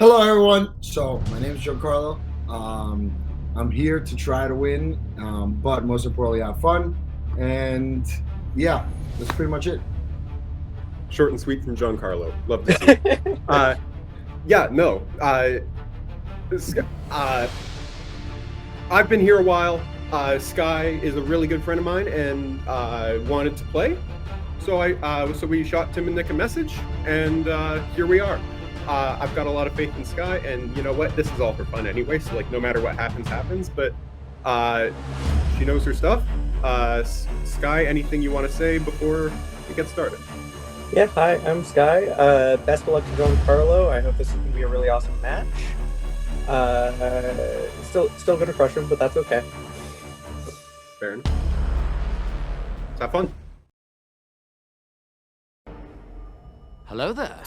Hello, everyone. So, my name is Giancarlo. I'm here to try to win, but most importantly, have fun. And yeah, that's pretty much it. Short and sweet from Giancarlo. Love to see it. Yeah, no. I've been here a while. Sky is a really good friend of mine and wanted to play. So we shot Tim and Nick a message, and here we are. I've got a lot of faith in Sky, and you know what? This is all for fun anyway. So like, no matter what happens. But she knows her stuff. Sky, anything you want to say before we get started? Yeah, hi, I'm Sky. Best of luck to Giancarlo. I hope this is going to be a really awesome match. Still going to crush him, but that's okay. Fair enough. Let's have fun. Hello there.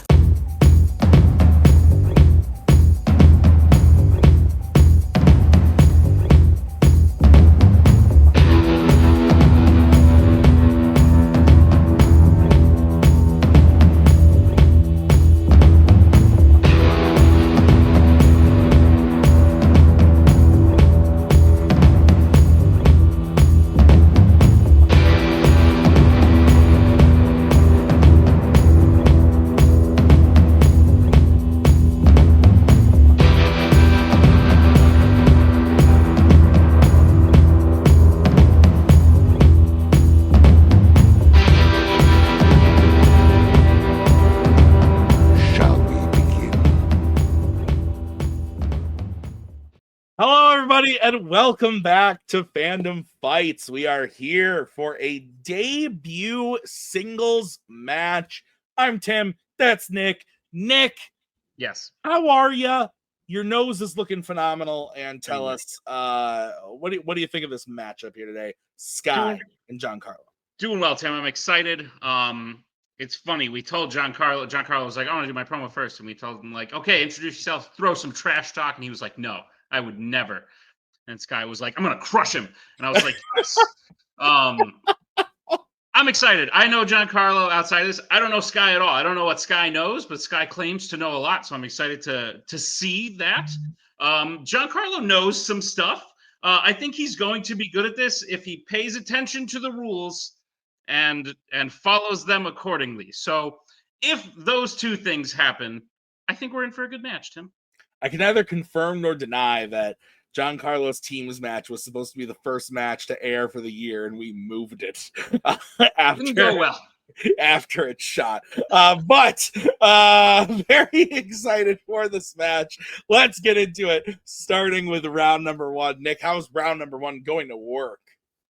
Hello, everybody, and welcome back to Fandom Fights. We are here for a debut singles match. I'm Tim. That's Nick. Nick, Yes. how are you? Your nose is looking phenomenal. And tell us, what do you think of this matchup here today, Sky and Giancarlo? Doing well, Tim. I'm excited. It's funny. We told Giancarlo. Giancarlo was like, "I want to do my promo first," and we told him like, "Okay, introduce yourself, throw some trash talk," and he was like, "No, I would never." And Sky was like, "I'm gonna crush him," and I was like, "Yes." I'm excited. I know Giancarlo outside of this. I don't know Sky at all. I don't know what Sky knows, but Sky claims to know a lot, so I'm excited to see that. Giancarlo knows some stuff. I think he's going to be good at this if he pays attention to the rules and follows them accordingly. So if those two things happen, I think we're in for a good match, Tim. I can neither confirm nor deny that Giancarlo's team's match was supposed to be the first match to air for the year, and we moved it Didn't go well. after it shot. But very excited for this match. Let's get into it, starting with round number one. Nick, how's round number one going to work?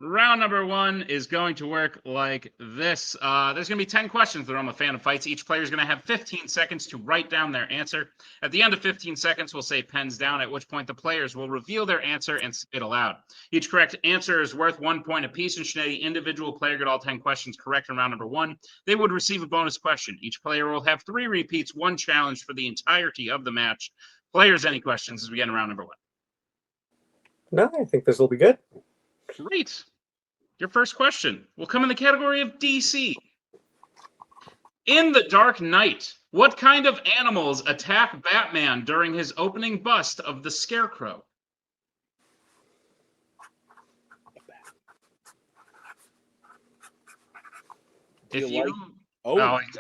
Round number one is going to work like this. There's going to be 10 questions that are on the Fandom Fights. Each player is going to have 15 seconds to write down their answer. At the end of 15 seconds, we'll say pens down, at which point the players will reveal their answer and spit aloud. Each correct answer is worth 1 point apiece, and should any individual player get all 10 questions correct in round number one, they would receive a bonus question. Each player will have 3 repeats, 1 challenge for the entirety of the match. Players, any questions as we get in round number one? No, I think this will be good. Great. Your first question will come in the category of DC. In The Dark Knight, what kind of animals attack Batman during his opening bust of the Scarecrow? I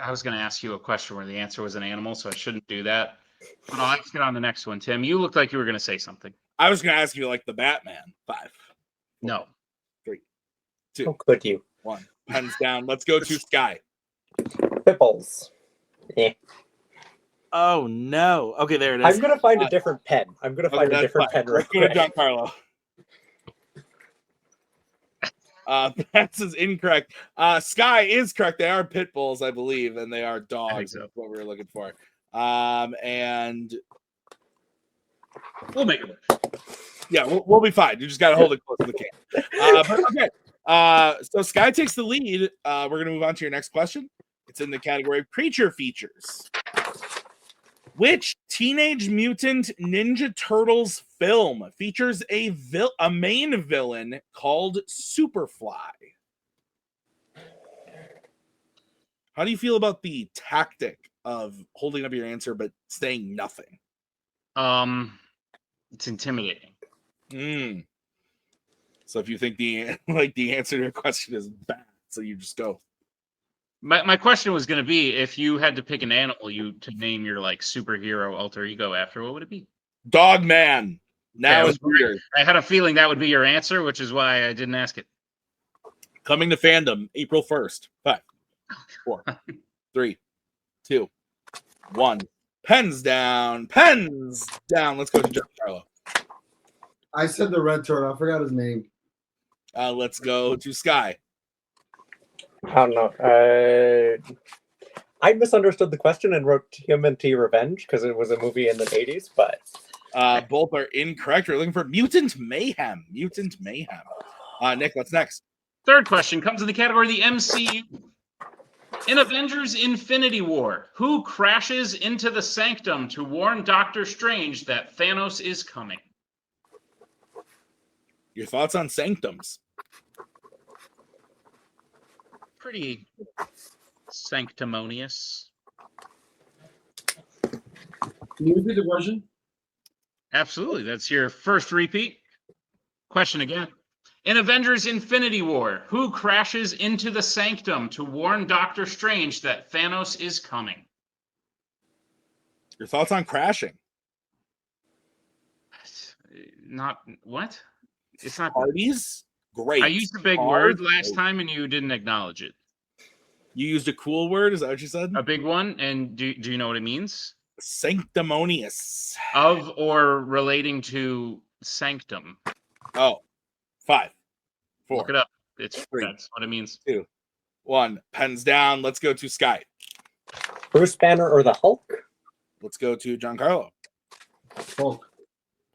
was going to ask you a question where the answer was an animal, so I shouldn't do that. But let's get on the next one, Tim. You looked like you were going to say something. I was going to ask you like the Batman. 5, 4, no. 3, 2, How could you? 1. Pens down. Let's go to Sky. Pipples. Yeah. Oh no. Okay, there it is. I'm gonna find a different pen. I'm gonna find a different pen. Let's go to Giancarlo. That's incorrect. Sky is correct. They are pit bulls, I believe, and they are dogs. That's what we were looking for. And we'll make it work. Yeah, we'll be fine. You just got to hold it close to the can. But okay. So Sky takes the lead. We're going to move on to your next question. It's in the category of creature features. Which Teenage Mutant Ninja Turtles film features a main villain called Superfly? How do you feel about the tactic of holding up your answer but saying nothing? It's intimidating. So if you think the answer to your question is bad, so you just go. My question was going to be, if you had to pick an animal to name your like superhero alter ego after, what would it be? Dog Man. Now Yeah, it's weird. I had a feeling that would be your answer, which is why I didn't ask it. Coming to Fandom April 1st. 5, 4, 3, 2, 1. Pens down. Pens down. Let's go to Giancarlo. I said the red turtle. I forgot his name. Let's go to Sky. I don't know. I misunderstood the question and wrote TMNT Revenge because it was a movie in the 80s, but Both are incorrect. We're looking for Mutant Mayhem. Mutant Mayhem. Nick, what's next? Third question comes in the category of the MCU. In Avengers Infinity War, who crashes into the Sanctum to warn Doctor Strange that Thanos is coming? Your thoughts on Sanctums? Pretty sanctimonious. Can you repeat the question? Absolutely. That's your first repeat. Question again. In Avengers Infinity War, who crashes into the Sanctum to warn Doctor Strange that Thanos is coming? Your thoughts on crashing? Not what? It's not Parties? Great. I used a big word last time and you didn't acknowledge it. You used a cool word? Is that what you said? A big one? And do you know what it means? Sanctimonious. Of or relating to sanctum. Oh. 5, 4. Look it up. 3, That's what it means. 2, 1. Pens down. Let's go to Sky. Bruce Banner or the Hulk? Let's go to Giancarlo. Hulk.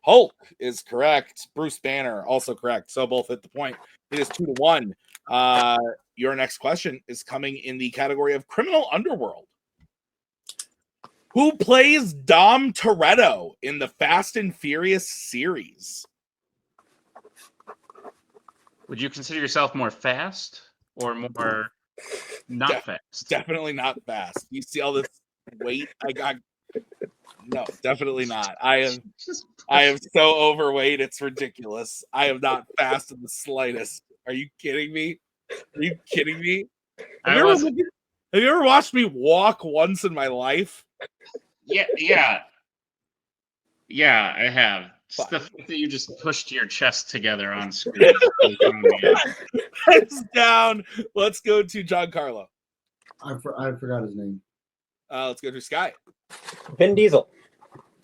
Hulk is correct. Bruce Banner also correct. So both hit the point. It is 2-1. Your next question is coming in the category of Criminal Underworld. Who plays Dom Toretto in the Fast and Furious series? Would you consider yourself more fast or more not fast? Definitely not fast. You see all this weight I got? No, definitely not. I am so overweight, it's ridiculous. I am not fast in the slightest. Are you kidding me? Are you kidding me? Have you ever watched me walk once in my life? Yeah, I have. Just the fact that you just pushed your chest together on screen. Heads down. Let's go to Giancarlo. I forgot his name. Let's go to Sky. Vin Diesel.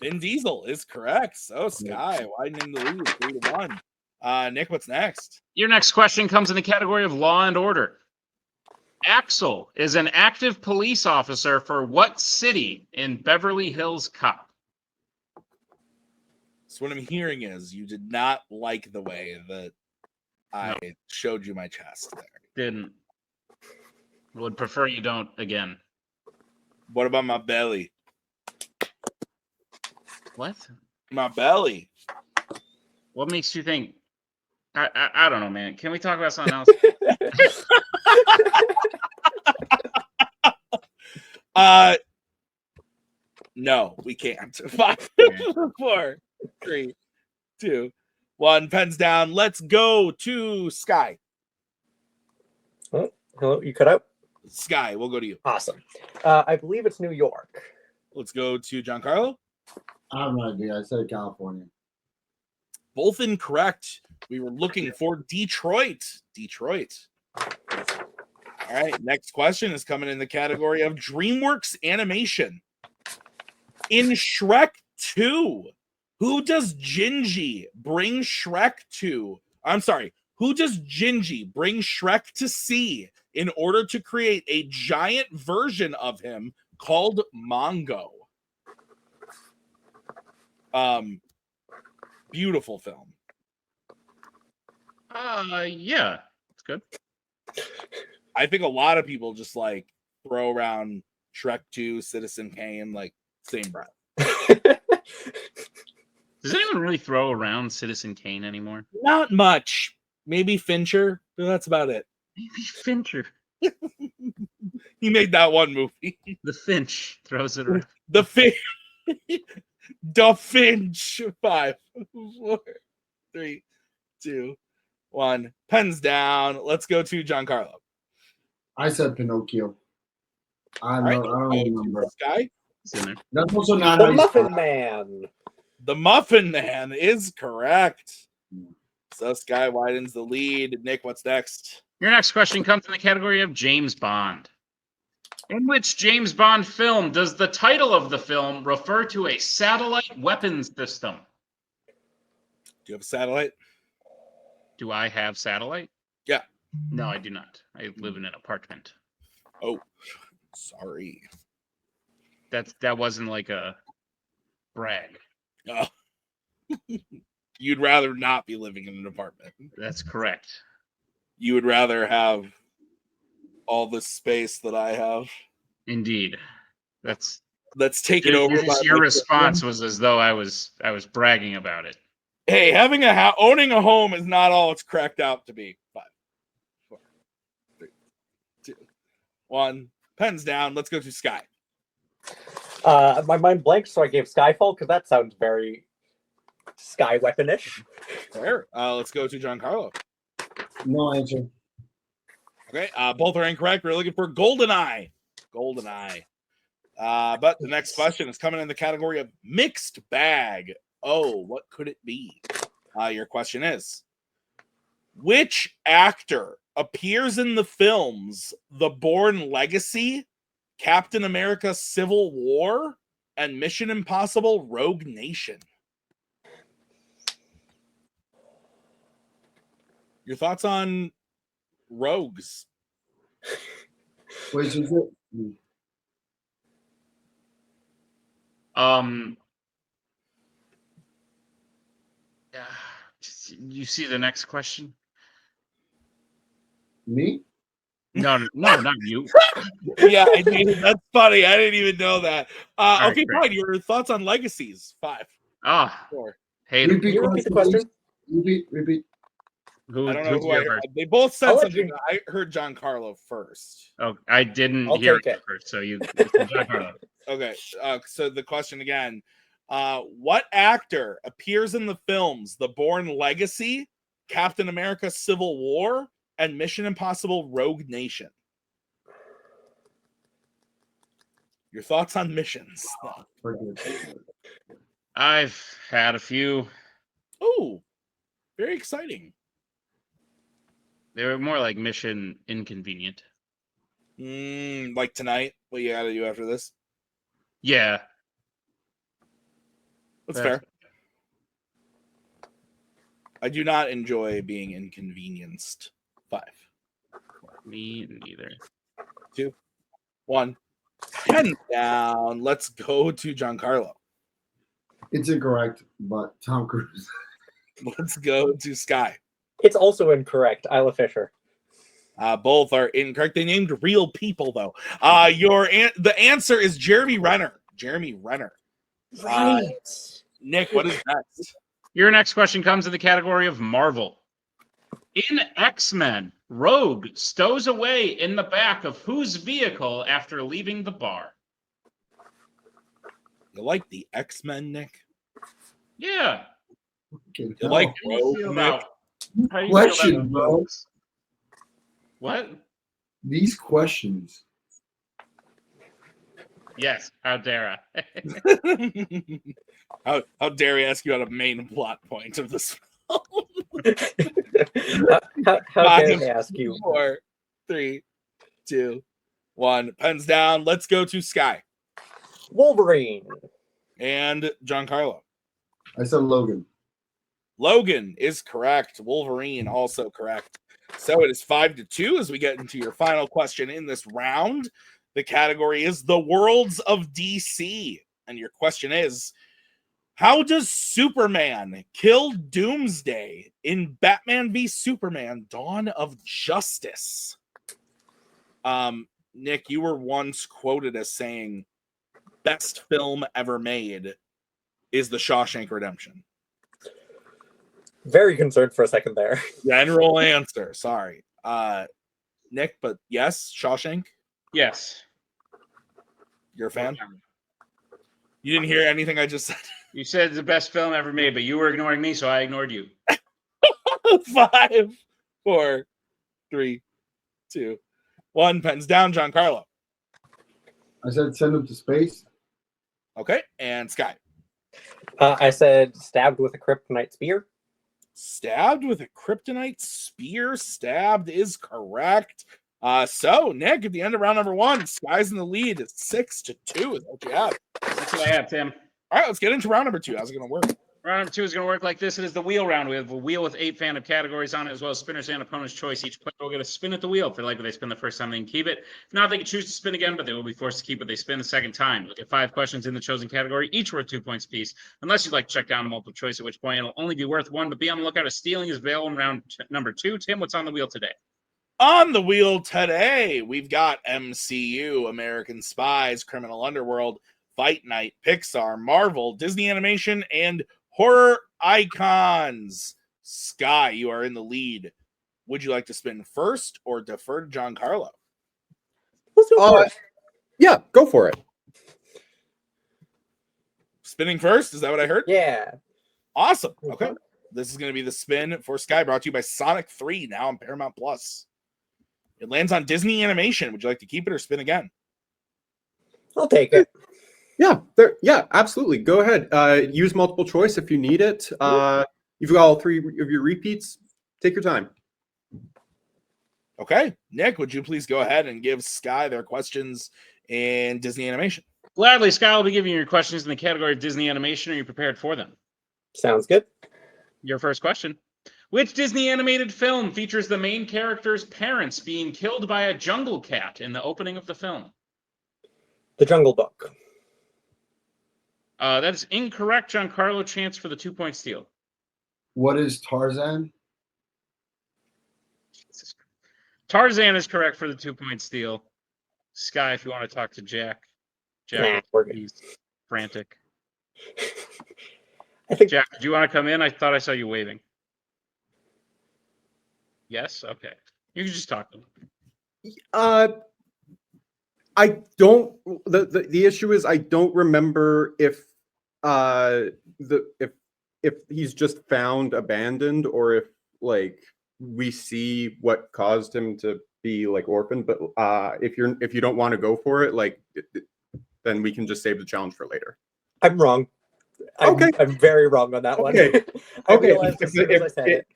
Vin Diesel is correct. So Sky widening the lead 3-1. Nick, what's next? Your next question comes in the category of Law and Order. Axel is an active police officer for what city in Beverly Hills Cop? So what I'm hearing is you did not like the way that I showed you my chest there. Didn't. Would prefer you don't again. What about my belly? What? My belly. What makes you think? I don't know, man. Can we talk about something else? No, we can't. 5, 4, 3, 2, 1. Pens down. Let's go to Sky. Oh, hello, you cut out? Sky, we'll go to you. Awesome. I believe it's New York. Let's go to Giancarlo. I have no idea. I said California. Both incorrect. We were looking for Detroit. All right, next question is coming in the category of DreamWorks Animation. In Shrek 2, who does Gingy bring Shrek to? I'm sorry, who does Gingy bring Shrek to see in order to create a giant version of him called Mongo? Beautiful film. Yeah, it's good. I think a lot of people just like throw around Shrek 2, Citizen Kane, like same breath. Does anyone really throw around Citizen Kane anymore? Not much. Maybe Fincher, but that's about it. Maybe Fincher. He made that one movie. The Finch throws it around. The Da Finch. 5, 4, 3, 2, 1. Pens down. Let's go to Giancarlo. I said Pinocchio. I All right, don't remember. Sky. It's in there. That's also not The how you Muffin spell it. Man. The Muffin Man is correct. So Sky widens the lead. Nick, what's next? Your next question comes in the category of James Bond. In which James Bond film does the title of the film refer to a satellite weapons system? Do you have a satellite? Do I have satellite? Yeah. No, I do not. I live in an apartment. Oh, sorry. That wasn't like a brag. Oh. You'd rather not be living in an apartment. That's correct. You would rather have all the space that I have. Indeed. That's taken over by your my response children. was as though I was bragging about it. Hey, having owning a home is not all it's cracked out to be. 5, 4, 3, 2, 1. Pens down. Let's go to Sky. My mind blanked, so I gave Skyfall because that sounds very sky weaponish. Fair. Let's go to Giancarlo. No answer. Okay. Both are incorrect. We're looking for GoldenEye. GoldenEye. But the next question is coming in the category of mixed bag. Oh, what could it be? Your question is, which actor appears in the films The Bourne Legacy, Captain America Civil War, and Mission Impossible Rogue Nation? Your thoughts on rogues? Which is it? You see the next question? Me? No, not you. Yeah, I did. That's funny. I didn't even know that. right, Okay, great. fine. Your thoughts on Legacies? 5, Ah, 4. hey, Can you repeat the question? Repeat. who? I don't know who's who I here heard. first? They both said I'll let something. you- I heard Giancarlo first. Oh, I didn't I'll hear take it it. first. So you, Giancarlo. Okay. So the question again: what actor appears in the films The Bourne Legacy, Captain America: Civil War, and Mission Impossible: Rogue Nation? Your thoughts on missions? I've had a few. Oh, very exciting. They were more like mission inconvenient. Like tonight, what you got to do after this? Yeah, That's fair. I do not enjoy being inconvenienced. 5, me neither. 2, 1. Pen down. Let's go to Giancarlo. It's incorrect, but Tom Cruise. Let's go to Sky. It's also incorrect. Isla Fisher. Both are incorrect. They named real people, though. The answer is Jeremy Renner. Jeremy Renner. Right. Nick, what is next? Your next question comes in the category of Marvel. In X-Men, Rogue stows away in the back of whose vehicle after leaving the bar? You like the X-Men, Nick? Yeah. You like How do you Rogue, feel Nick? about? How do you Question, feel about bro. rogues? What? These questions. Yes. How dare I? How dare I ask you about a main plot point of this film? How dare they ask you? 4, 3, 2, 1. Pens down. Let's go to Sky Wolverine. and Giancarlo. I said Logan. Logan is correct. Wolverine also correct. So it is 5-2 as we get into your final question in this round. The category is the worlds of DC. And your question is, how does Superman kill Doomsday in Batman v Superman: Dawn of Justice? Nick, you were once quoted as saying, best film ever made is The Shawshank Redemption. Very concerned for a second there. General answer. Sorry. Nick, but yes, Shawshank? Yes. You're a fan? You didn't hear anything I just said? You said it's the best film ever made, but you were ignoring me, so I ignored you. 5, 4, 3, 2, 1. Pens down, Giancarlo. I said send him to space. Okay, and Sky. I said stabbed with a kryptonite spear. Stabbed with a kryptonite spear. Stabbed is correct. So Nick, at the end of round number 1, Sky's in the lead. It's 6-2 is what you have. That's what I have, Tim. All right, let's get into round number 2. How's it going to work? Round number 2 is going to work like this. It is the wheel round. We have a wheel with 8 fandom categories on it, as well as spinners and opponent's choice. Each player will get a spin at the wheel. If they like what they spin the first time, they can keep it. If not, they can choose to spin again, but they will be forced to keep what they spin the second time. You'll get 5 questions in the chosen category, each worth 2 points apiece, unless you'd like to check down a multiple choice, at which point it'll only be worth 1. But be on the lookout. A stealing is available in round number 2. Tim, what's on the wheel today? On the wheel today, we've got MCU, American Spies, Criminal Underworld, Fight Night, Pixar, Marvel, Disney Animation, and horror icons. Sky, you are in the lead. Would you like to spin first or defer to Giancarlo? Let's go for it. Yeah, go for it. Spinning first? Is that what I heard? Yeah. Awesome. Okay. This is going to be the spin for Sky, brought to you by Sonic 3, now on Paramount Plus. It lands on Disney Animation. Would you like to keep it or spin again? I'll take it. Yeah, absolutely. Go ahead. Use multiple choice if you need it. You've got all 3 of your repeats. Take your time. Okay. Nick, would you please go ahead and give Sky their questions in Disney Animation? Gladly, Sky will be giving you your questions in the category of Disney Animation. Are you prepared for them? Sounds good. Your first question. Which Disney animated film features the main character's parents being killed by a jungle cat in the opening of the film? The Jungle Book. That is incorrect. Giancarlo, chance for the 2-point steal. What is Tarzan? Tarzan is correct for the 2-point steal. Sky, if you want to talk to Jack. Jack, we're good. he's frantic. I think Jack, do you want to come in? I thought I saw you waving. Yes? Okay. You can just talk to him. I don't. The issue is I don't remember if if he's just found abandoned or if like we see what caused him to be like orphaned. But if you don't want to go for it, like then we can just save the challenge for later. I'm wrong. Okay. I'm very wrong on that one. Okay. I Okay. realized as soon as I said it.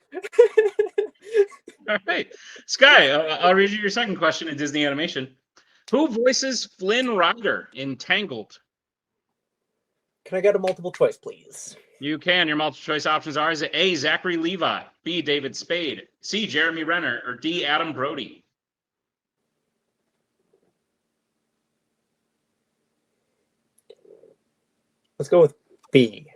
All right. Sky, I'll read you your second question in Disney Animation. Who voices Flynn Rider in Tangled? Can I get a multiple choice, please? You can. Your multiple choice options are: is it A, Zachary Levi, B, David Spade, C, Jeremy Renner, or D, Adam Brody? Let's go with B.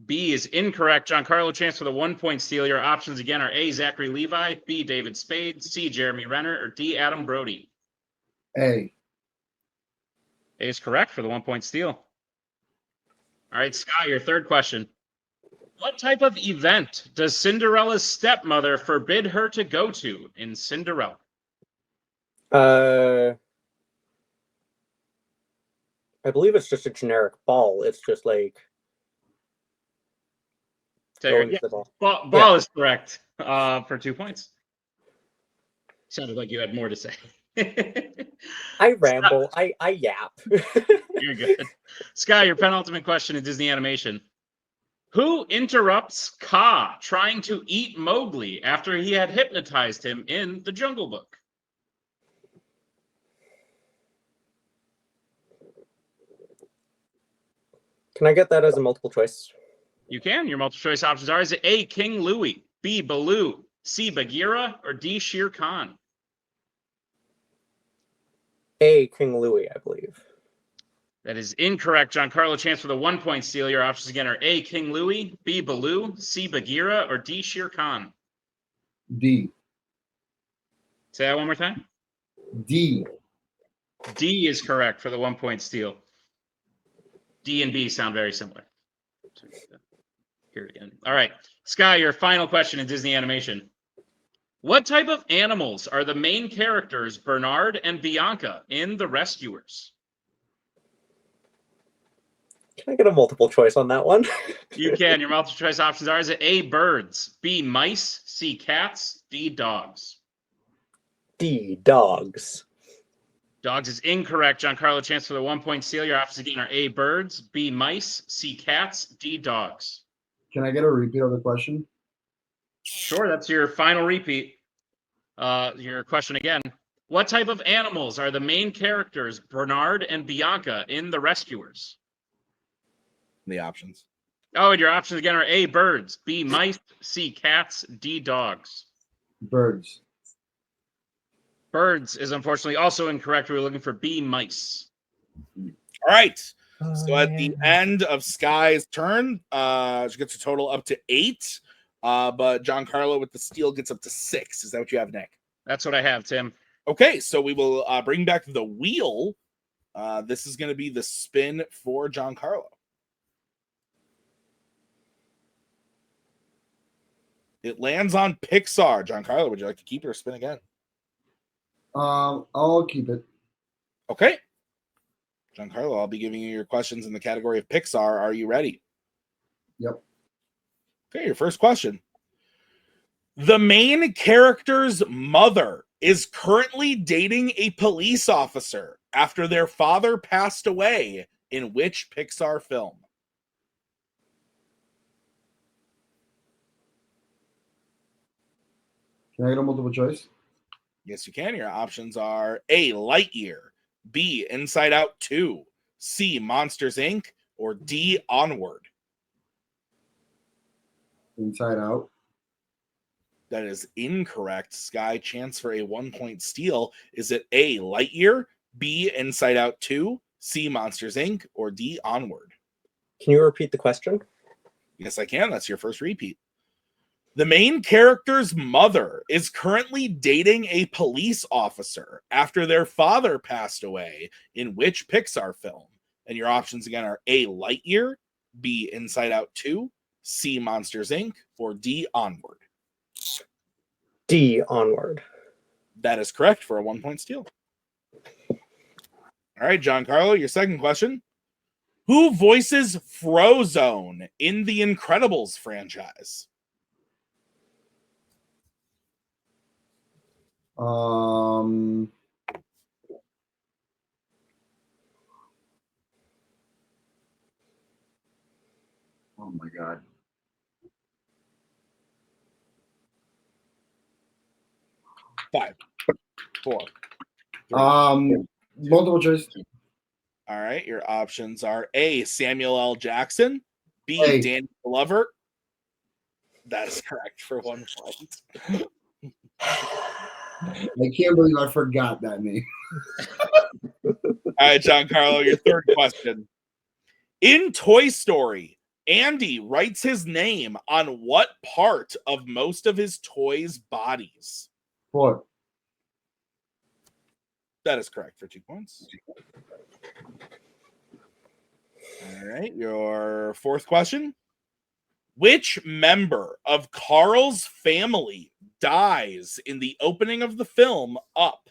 B is incorrect. Giancarlo, chance for the 1-point steal. Your options again are A, Zachary Levi, B, David Spade, C, Jeremy Renner, or D, Adam Brody. A. A is correct for the 1-point steal. All right, Sky, your third question. What type of event does Cinderella's stepmother forbid her to go to in Cinderella? I believe it's just a generic ball. It's just like going to the ball. Ball is correct for 2 points. Sounded like you had more to say. I ramble. I yap. You're good. Sky, your penultimate question in Disney Animation. Who interrupts Kaa trying to eat Mowgli after he had hypnotized him in The Jungle Book? Can I get that as a multiple choice? You can. Your multiple choice options are: is it A, King Louie, B, Baloo, C, Bagheera, or D, Shere Khan? A, King Louie, I believe. That is incorrect. Giancarlo, chance for the 1-point steal. Your options again are A, King Louie, B, Baloo, C, Bagheera, or D, Shere Khan. D. Say that one more time. D. D is correct for the 1-point steal. D and B sound very similar. Hear it again. All right. Sky, your final question in Disney Animation. What type of animals are the main characters Bernard and Bianca in The Rescuers? Can I get a multiple choice on that one? You can. Your multiple choice options are: is it A, birds, B, mice, C, cats, D, dogs? D, dogs. Dogs is incorrect. Giancarlo, chance for the 1-point steal. Your options again are A, birds, B, mice, C, cats, D, dogs. Can I get a repeat of the question? Sure, that's your final repeat. Your question again. What type of animals are the main characters, Bernard and Bianca, in The Rescuers? The options. Oh, and your options again are A, birds, B, mice, C, cats, D, dogs. Birds. Birds is unfortunately also incorrect. We were looking for B, mice. All right. So at the end of Sky's turn, she gets a total up to 8. But Giancarlo with the steal gets up to 6. Is that what you have, Nick? That's what I have, Tim. Okay, so we will bring back the wheel. This is going to be the spin for Giancarlo. It lands on Pixar. Giancarlo, would you like to keep it or spin again? I'll keep it. Okay. Giancarlo, I'll be giving you your questions in the category of Pixar. Are you ready? Yep. Okay, your first question. The main character's mother is currently dating a police officer after their father passed away in which Pixar film? Can I get a multiple choice? Yes, you can. Your options are A, Lightyear, B, Inside Out 2, C, Monsters, Inc., or D, Onward. Inside Out. That is incorrect. Sky, chance for a 1-point steal. Is it A, Lightyear, B, Inside Out 2, C, Monsters, Inc., or D, Onward? Can you repeat the question? Yes, I can. That's your first repeat. The main character's mother is currently dating a police officer after their father passed away in which Pixar film? And your options again are A, Lightyear, B, Inside Out 2, C, Monsters, Inc., or D, Onward. D, Onward. That is correct for a 1-point steal. All right, Giancarlo, your second question. Who voices Frozone in the Incredibles franchise? Um, oh my God. Five, four. Multiple choice. All right, your options are A, Samuel L. Jackson, B, A. Danny Glover. That is correct for 1 point. I can't believe I forgot that name. All right, Giancarlo, your third question. In Toy Story, Andy writes his name on what part of most of his toys' bodies? 4. That is correct for 2 points. All right, your fourth question. Which member of Carl's family dies in the opening of the film Up?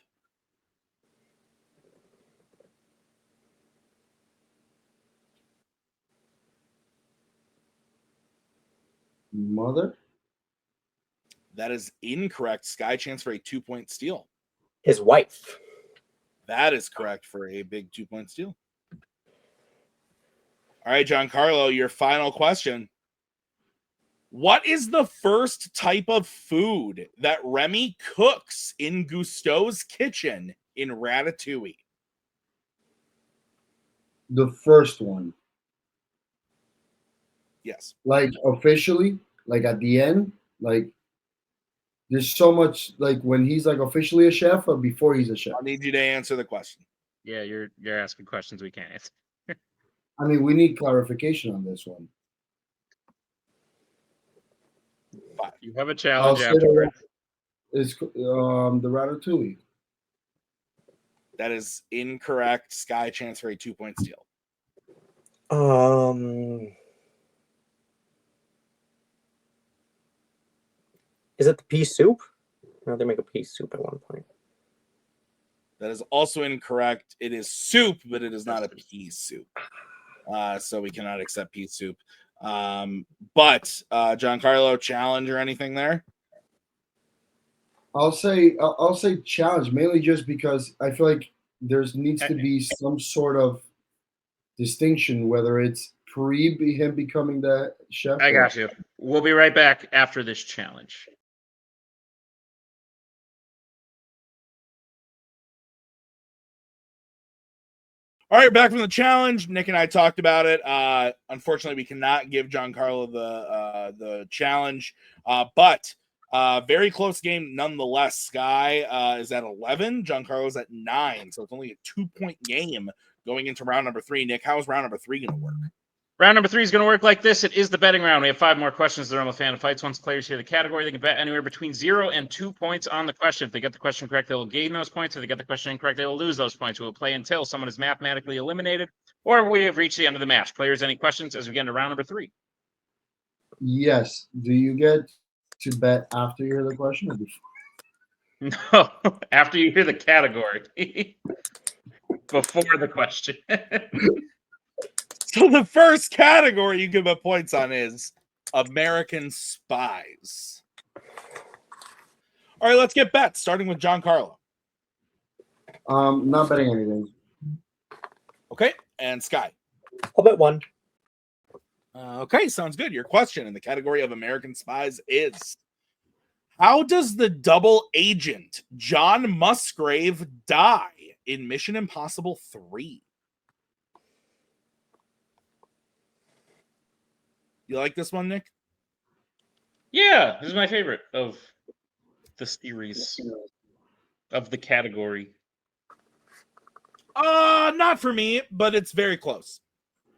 Mother? That is incorrect. Sky, chance for a 2-point steal. His wife. That is correct for a big 2-point steal. All right, Giancarlo, your final question. What is the first type of food that Remy cooks in Gusteau's kitchen in Ratatouille? The first one. Yes. Like officially, like at the end, like there's so much like when he's like officially a chef or before he's a chef. I'll need you to answer the question. Yeah, you're asking questions we can't answer. I mean, we need clarification on this one. You have a I'll challenge say afterward. it's the Ratatouille. That is incorrect. Sky, chance for a 2-point steal. Is it the pea soup? No, they make a pea soup at one point. That is also incorrect. It is soup, but it is not a pea soup. so we cannot accept pea soup. But Giancarlo, challenge or anything there? I'll say challenge, mainly just because I feel like needs to be some sort of distinction, whether it's him becoming the chef. I got you. We'll be right back after this challenge. All right, back from the challenge. Nick and I talked about it. Unfortunately, we cannot give Giancarlo the challenge, but very close game nonetheless. Sky is at 11. Giancarlo's at 9, so it's only a 2-point game going into round number 3. Nick, how is round number 3 going to work? Round number 3 is going to work like this. It is the betting round. We have 5 more questions that are on the Fandom Fights. Once players hear the category, they can bet anywhere between 0 and 2 points on the question. If they get the question correct, they will gain those points. If they get the question incorrect, they will lose those points. We will play until someone is mathematically eliminated or we have reached the end of the match. Players, any questions as we get into round number 3? Yes. Do you get to bet after you hear the question? Or No, after you hear the category. Before the question. So the first category you give up points on is American Spies. All right, let's get bets, starting with Giancarlo. Not betting anything. Okay, and Sky. I'll bet 1. Okay, sounds good. Your question in the category of American Spies is: how does the double agent John Musgrave die in Mission Impossible 3? You like this one, Nick? Yeah, this is my favorite of the series, of the category. Not for me, but it's very close.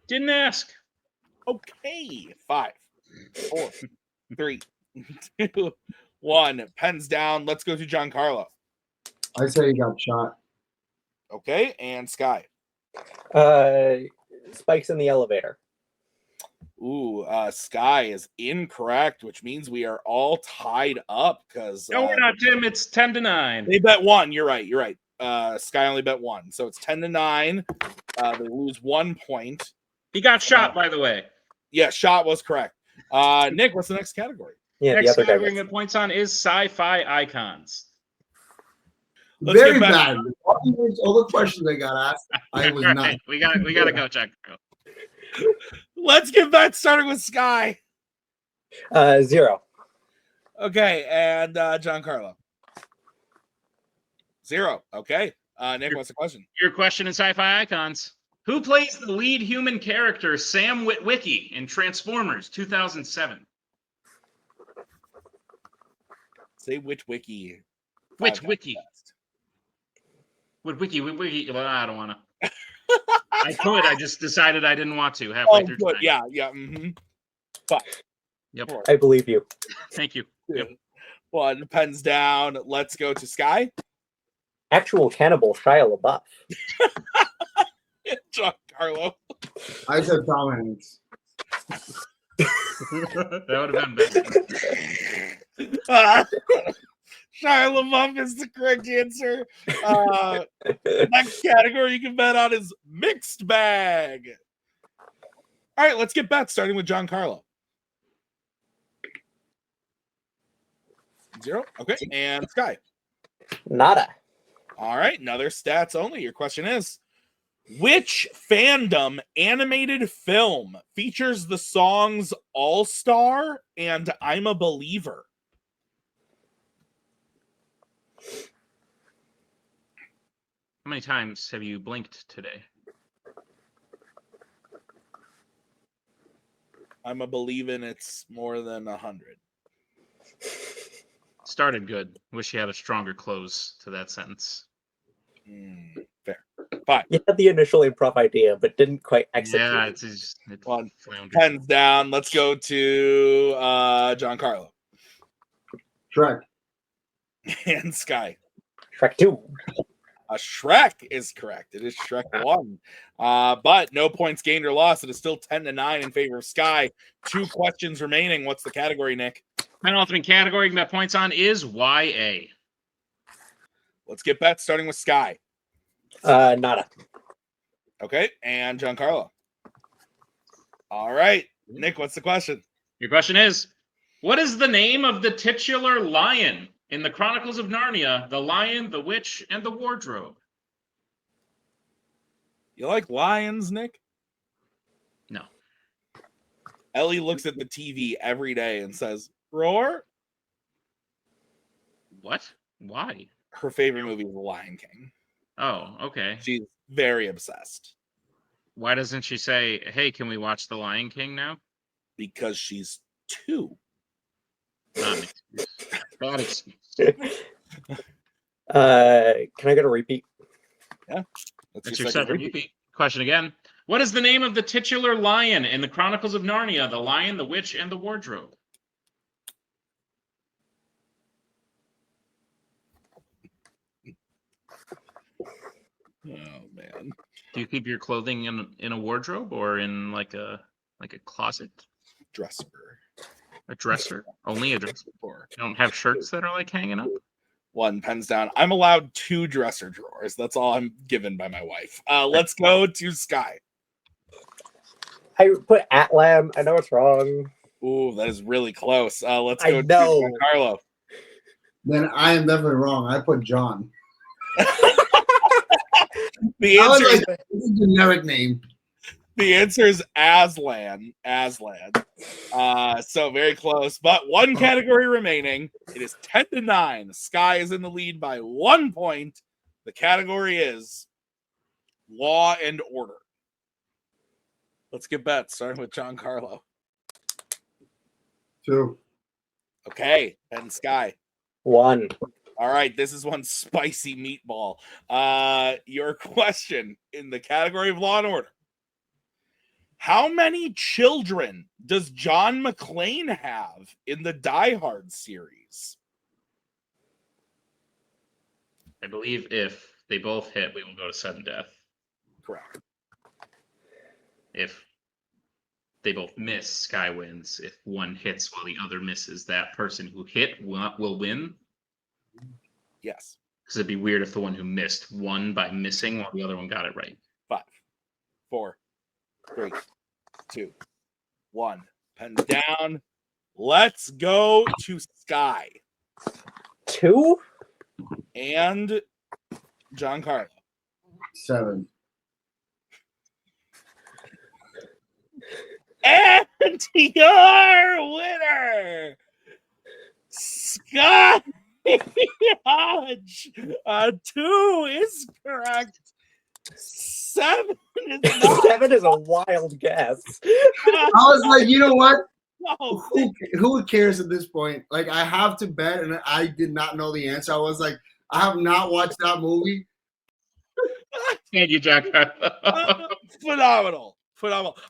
Didn't ask. Okay, 5, 4, 3, 2, 1. Pens down. Let's go to Giancarlo. I say he got shot. Okay, and Sky. Spikes in the elevator. Ooh, Sky is incorrect, which means we are all tied up because No, we're not, Tim. It's 10-9. they bet 1. You're right. Sky only bet 1, so it's 10-9. They lose 1 point. He got shot, by the way. Yeah, shot was correct. Nick, what's the next category? Yeah, Next the other category guy. we get points on is sci-fi icons. Let's Very get back- bad. All the questions I got asked, I was All not. right, we gotta go, Jack. Let's get back starting with Sky. 0. Okay, and Giancarlo. 0. Okay. Nick, what's the question? Your question in sci-fi icons: who plays the lead human character Sam Witwicky in Transformers 2007? Say which wiki. Witwicky. Witwicky. Well, I don't want to. I could. I just decided I didn't want to halfway through. Good. Tonight. Yeah. Mm-hmm. 5. Yep. 4, I believe you. Thank you. Yep. 1. Pens down. Let's go to Sky. Actual cannibal Shia LaBeouf. Giancarlo. I said Tom Hanks. That would have been better. Shia LaBeouf is the correct answer. Next category you can bet on is mixed bag. All right, let's get bets, starting with Giancarlo. 0. Okay, and Sky. Nada. All right, another stats only. Your question is: which fandom animated film features the songs All Star and I'm a Believer? How many times have you blinked today? I'm a believing it's more than 100. Started good. Wish you had a stronger close to that sentence. Fair. 5. You had the initial improv idea, but didn't quite execute. Yeah, it's 1. floundered. Pens down. Let's go to Giancarlo Shrek. and Sky. Shrek 2. Shrek is correct. It is Shrek 1. But no points gained or lost. It is still 10-9 in favor of Sky. 2 questions remaining. What's the category, Nick? Penultimate category that points on is YA. Let's get bets, starting with Sky. Nada. Okay, and Giancarlo. All right, Nick, what's the question? Your question is, what is the name of the titular lion in the Chronicles of Narnia, The Lion, the Witch, and the Wardrobe? You like lions, Nick? No. Ellie looks at the TV every day and says, "Roar." What? Why? Her favorite movie is The Lion King. Oh, okay. She's very obsessed Why doesn't she say, hey, can we watch The Lion King now? because she's 2. Not an excuse. Bad excuse. Can I get a repeat? That's your second repeat. Question again. What is the name of the titular lion in the Chronicles of Narnia, The Lion, the Witch, and the Wardrobe? Oh man. Do you keep your clothing in a wardrobe or in like a closet? Dresser. A dresser? Only a dresser. You don't have shirts that are like hanging up? 1, pens down. I'm allowed 2 dresser drawers. That's all I'm given by my wife. Let's go to Sky. I put Atlam. I know it's wrong. Ooh, that is really close. Let's I go to know. Giancarlo. Then I am definitely wrong. I put John. The I was answer, like, it's a generic name. the answer is Aslan. Aslan. So very close, but 1 category remaining. It is 10-9. Sky is in the lead by 1 point. The category is Law and Order. Let's get bets, starting with Giancarlo. 2. Okay, and Sky. 1. All right, this is one spicy meatball. Your question in the category of Law and Order. How many children does John McClane have in the Die Hard series? I believe if they both hit, we will go to sudden death. Correct. If they both miss, Sky wins. If one hits while the other misses, that person who hit will win. Yes. Because it'd be weird if the one who missed won by missing while the other one got it right. 5, 4, 3, 2, 1. Pens down. Let's go to Sky 2? and Giancarlo. 7. And your winner, Sky Hodge. 2 is correct. 7 is not. 7 is a wild guess. I was like, you know what? No. Who cares at this point? Like, I have to bet, and I did not know the answer. I was like, I have not watched that movie. Thank you, Jack. Phenomenal.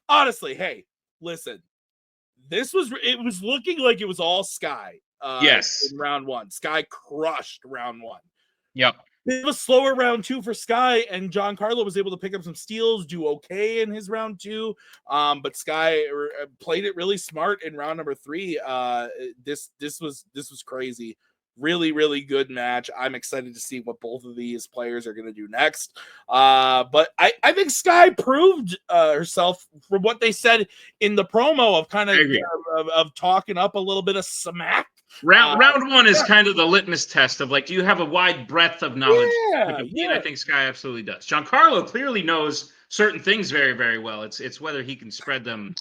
Honestly, hey, listen. It was looking like it was all Sky. Yes. In round 1. Sky crushed round 1. Yep. It was slower round 2 for Sky, and Giancarlo was able to pick up some steals, do okay in his round 2. But Sky played it really smart in round number 3. This was crazy. Really, really good match. I'm excited to see what both of these players are going to do next. But I think Sky proved herself from what they said in the promo of kind of talking up a little bit of smack. Round 1 is kind of the litmus test of like, do you have a wide breadth of knowledge? Yeah. I think Sky absolutely does. Giancarlo clearly knows certain things very, very well. It's whether he can spread them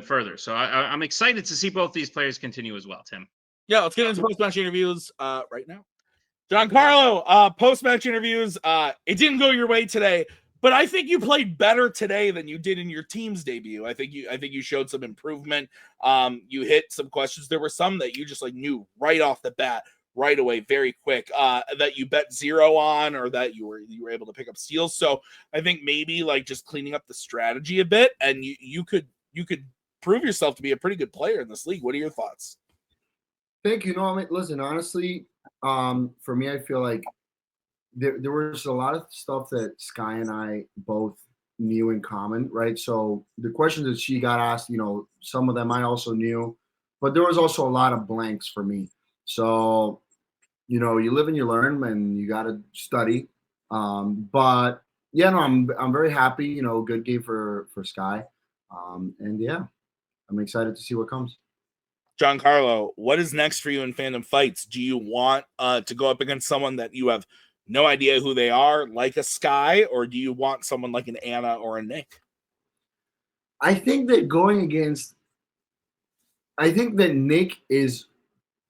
further. So I'm excited to see both these players continue as well, Tim. Yeah, let's get into post-match interviews right now. Giancarlo, post-match interviews. It didn't go your way today, but I think you played better today than you did in your team's debut. I think you showed some improvement. You hit some questions. There were some that you just like knew right off the bat, right away, very quick, that you bet 0 on, or that you were able to pick up steals. So I think maybe like just cleaning up the strategy a bit, and you could prove yourself to be a pretty good player in this league. What are your thoughts? Thank you. No, I mean, listen, honestly, for me, I feel like there was a lot of stuff that Sky and I both knew in common, right? So the questions that she got asked, some of them I also knew, but there was also a lot of blanks for me. So, you live and you learn, and you got to study. But yeah, no, I'm very happy. Good game for Sky. And yeah, I'm excited to see what comes. Giancarlo, what is next for you in Fandom Fights? Do you want to go up against someone that you have no idea who they are, like a Sky, or do you want someone like an Anna or a Nick? I think that Nick is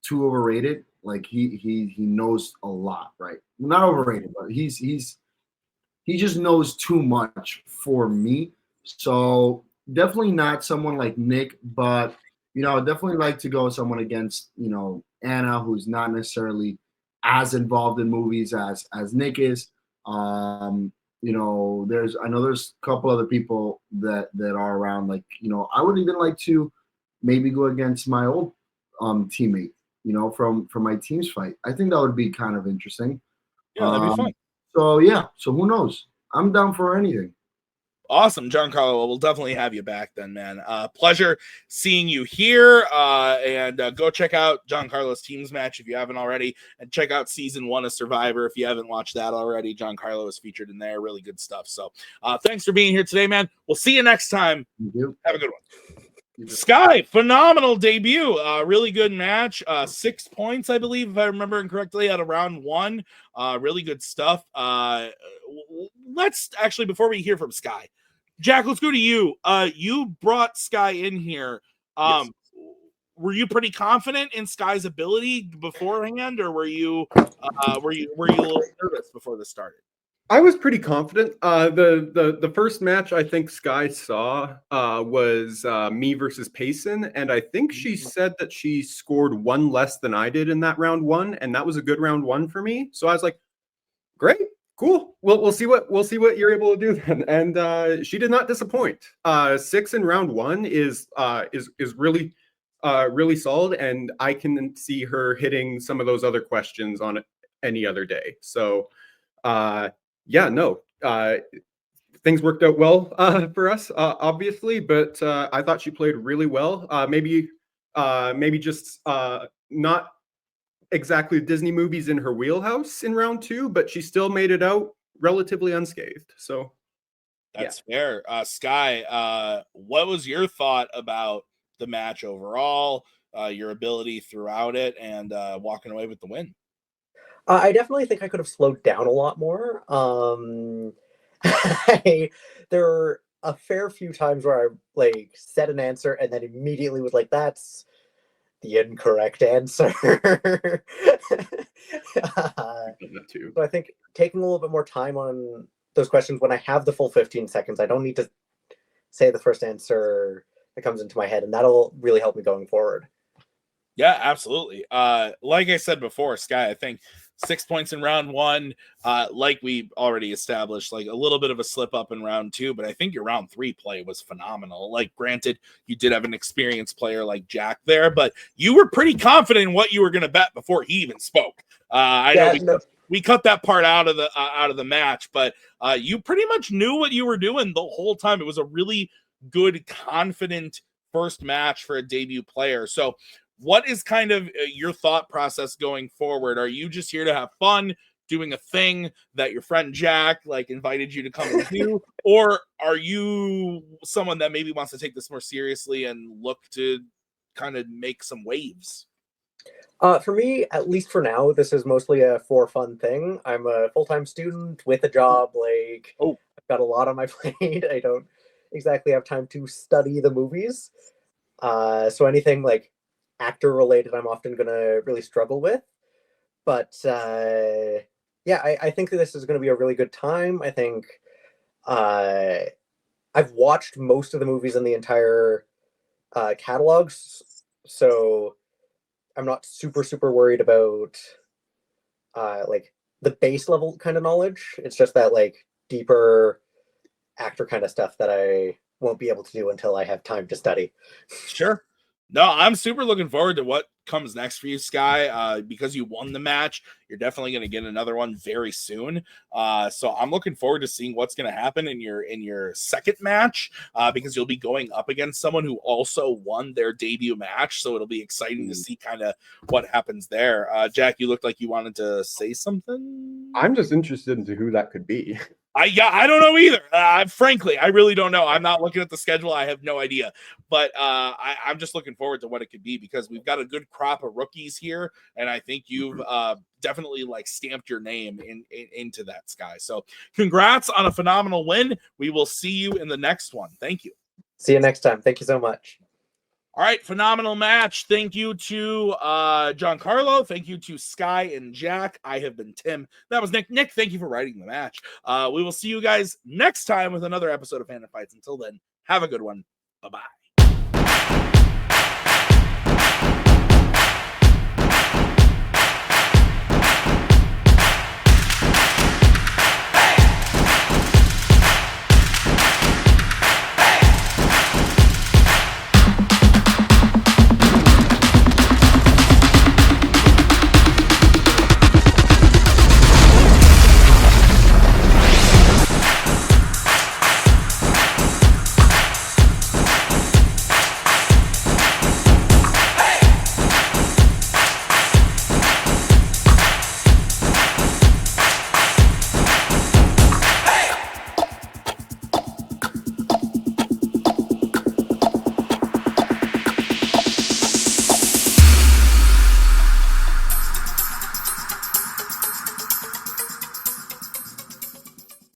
too overrated. Like he knows a lot, right? Not overrated, but he just knows too much for me. So definitely not someone like Nick, but I'd definitely like to go someone against Anna, who's not necessarily as involved in movies as Nick is. There's a couple other people that are around. Like I would even like to maybe go against my old teammate. From my team's fight. I think that would be kind of interesting. Yeah, that'd be fun. So who knows? I'm down for anything. Awesome, Giancarlo. We'll definitely have you back then, man. Pleasure seeing you here. And go check out Giancarlo's teams match if you haven't already, and check out season 1 of Survivor if you haven't watched that already. Giancarlo is featured in there. Really good stuff. So thanks for being here today, man. We'll see you next time. Thank you. Have a good one. Sky, phenomenal debut. Really good match. 6 points, I believe, if I remember correctly, out of round 1. Really good stuff. Let's actually, before we hear from Sky, Jack, let's go to you. You brought Sky in here. Yes. Were you pretty confident in Sky's ability beforehand, or were you a little nervous before this started? I was pretty confident. The first match I think Sky saw was me versus Payson, and I think she said that she scored 1 less than I did in that round 1, and that was a good round 1 for me. So I was like, great, cool. We'll see what you're able to do then. And she did not disappoint. 6 in round 1 is really really solid, and I can see her hitting some of those other questions on any other day. So. Things worked out well for us, obviously, but I thought she played really well. Maybe just not exactly Disney movies in her wheelhouse in round 2, but she still made it out relatively unscathed. So that's fair. Sky, what was your thought about the match overall, your ability throughout it, and walking away with the win? I definitely think I could have slowed down a lot more. There were a fair few times where I said an answer and then immediately was like, "That's the incorrect answer." So I think taking a little bit more time on those questions when I have the full 15 seconds, I don't need to say the first answer that comes into my head, and that'll really help me going forward. Yeah, absolutely. Like I said before, Sky, I think 6 points in round 1, like we already established, like a little bit of a slip up in round 2, but I think your round 3 play was phenomenal. Like, granted, you did have an experienced player like Jack there, but you were pretty confident in what you were going to bet before he even spoke. We cut that part out of the match, but you pretty much knew what you were doing the whole time. It was a really good, confident first match for a debut player. So what is kind of your thought process going forward? Are you just here to have fun doing a thing that your friend Jack invited you to come and do? Or are you someone that maybe wants to take this more seriously and look to kind of make some waves? For me, at least for now, this is mostly a for fun thing. I'm a full-time student with a job. I've got a lot on my plate. I don't exactly have time to study the movies. So anything actor related, I'm often going to really struggle with. But I think that this is going to be a really good time. I think I've watched most of the movies in the entire catalogs, so I'm not super worried about the base level kind of knowledge. It's just that deeper actor kind of stuff that I won't be able to do until I have time to study. Sure. No, I'm super looking forward to what comes next for you, Sky. Because you won the match, you're definitely going to get another one very soon. So I'm looking forward to seeing what's going to happen in your second match, because you'll be going up against someone who also won their debut match. So it'll be exciting to see kind of what happens there. Jack, you looked like you wanted to say something. I'm just interested into who that could be. I don't know either. Frankly, I really don't know. I'm not looking at the schedule. I have no idea. But I'm just looking forward to what it could be because we've got a good crop of rookies here, and I think you've definitely like stamped your name into that, Sky. So congrats on a phenomenal win. We will see you in the next one. Thank you. See you next time. Thank you so much. All right, phenomenal match. Thank you to Giancarlo. Thank you to Sky and Jack. I have been Tim. That was Nick. Nick, thank you for writing the match. We will see you guys next time with another episode of Fandom Fights. Until then, have a good one. Bye-bye.